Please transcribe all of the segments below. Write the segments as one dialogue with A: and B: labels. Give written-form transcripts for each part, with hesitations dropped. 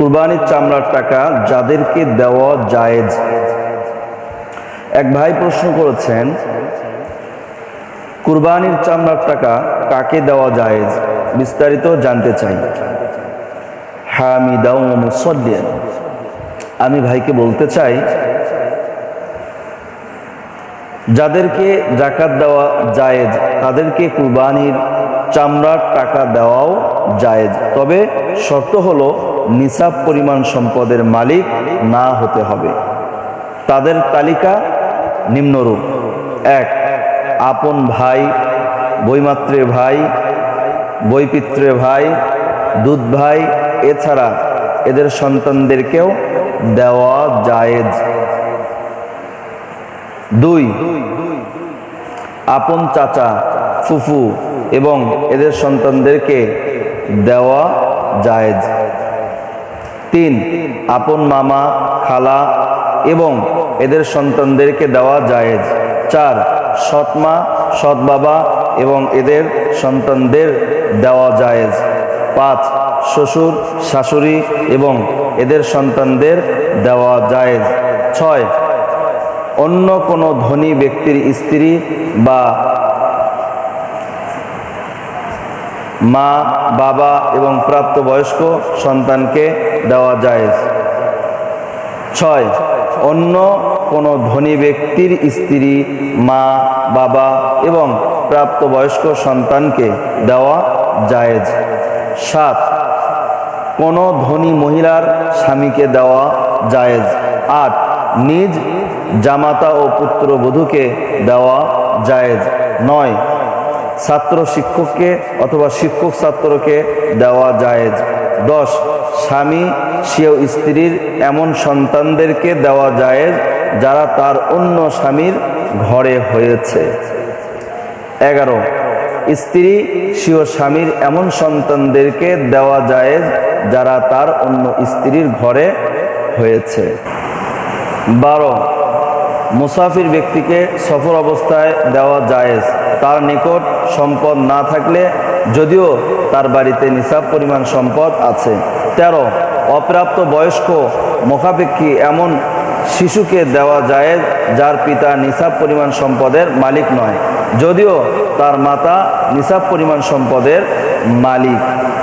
A: কুরবানির চামড়ার টাকা যাদেরকে দেওয়া জায়েজ। এক ভাই প্রশ্ন করেছেন, কুরবানির চামড়ার টাকা কাকে দেওয়া জায়েজ, বিস্তারিত জানতে চাই। হামিদাও মুসাল্লিয়ান, আমি ভাইকে বলতে চাই, যাদেরকে যাকাত দেওয়া জায়েজ তাদেরকে কুরবানির চামড়ার টাকা দেওয়াও জায়েজ, তবে শর্ত হলো নিসাব পরিমাণ সম্পদের মালিক না হতে হবে। তাদের তালিকা নিম্নরূপ: 1, আপন ভাই, বৈমাত্রে ভাই, বৈপিত্রে ভাই, দুধ ভাই, এছাড়া এদের সন্তানদেরকেও দেওয়া জায়েজ। 2, আপন চাচা, ফুফু এবং এদের সন্তানদেরকে দেওয়া জায়েজ। 3, আপন মামা, খালা এবং এদের সন্তানদেরকে দেওয়া জায়েজ। 4, সৎ মা, সৎ বাবা এবং এদের সন্তানদের দেওয়া জায়েজ। 5, শ্বশুর, শাশুড়ি এবং এদের সন্তানদের দেওয়া জায়েজ। 6, অন্য কোনো ধনী ব্যক্তির স্ত্রী বা মা, বাবা এবং প্রাপ্তবয়স্ক সন্তানকে দেওয়া জায়েজ। 6, অন্য কোনো ধনী ব্যক্তির স্ত্রী, মা, বাবা এবং প্রাপ্তবয়স্ক সন্তানকে দেওয়া জায়েজ। 7, কোনো ধনী মহিলার স্বামীকে দেওয়া জায়েজ। 8, নিজ জামাতা ও পুত্রবধূকে দেওয়া জায়েজ। 9, ছাত্র শিক্ষককে অথবা শিক্ষক ছাত্রকে দেওয়া জায়েজ। 10, স্বামী স্বীয় স্ত্রীর এমন সন্তানদেরকে দেওয়া জায়েজ যারা তার অন্য স্বামীর ঘরে হয়েছে। 11, স্ত্রী স্বীয় স্বামীর এমন সন্তানদেরকে দেওয়া জায়েজ যারা তার অন্য স্ত্রীর ঘরে হয়েছে। 12, মুসাফির ব্যক্তিকে সফর অবস্থায় দেওয়া জায়েজ, তার নিকট সম্পদ না থাকলে যদিও তার বাড়িতে নিসাব পরিমাণ সম্পদ আছে। 13, অপ্রাপ্ত বয়স্ক মুখাপেক্ষী এমন শিশুকে দেওয়া জায়েজ যার পিতা নিসাব পরিমাণ সম্পদের মালিক নয়, যদিও তার মাতা নিসাব পরিমাণ সম্পদের মালিক।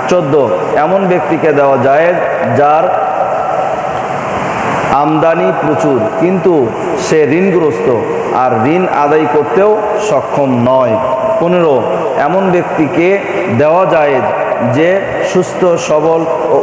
A: 14, এমন ব্যক্তিকে দেওয়া জায়েজ যার আমদানি প্রচুর কিন্তু সে ঋণগ্রস্ত আর ঋণ আদায় করতেও সক্ষম নয়। 15, এমন ব্যক্তিকে দেওয়া জায়েজ যে সুস্থ, সবল ও